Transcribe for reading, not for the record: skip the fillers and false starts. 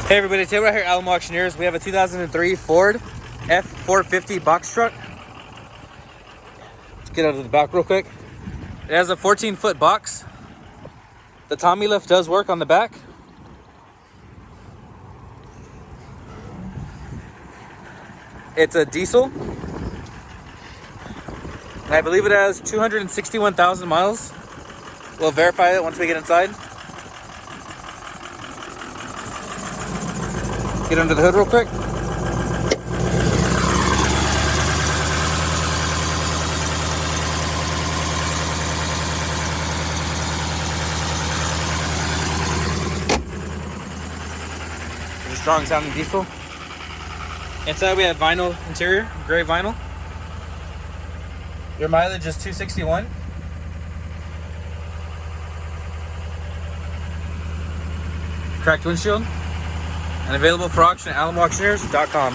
Hey everybody, today we're here at Alamo Auctioneers. We have a 2003 Ford F450 box truck. Let's get out of the back real quick. It has a 14-foot box. The Tommy lift does work on the back. It's a diesel. And I believe it has 261,000 miles. We'll verify it once we get inside. Get under the hood real quick. It's a strong sounding diesel. Inside we have vinyl interior, gray vinyl. Your mileage is 261. Cracked windshield. And available for auction at alamoauctioneers.com.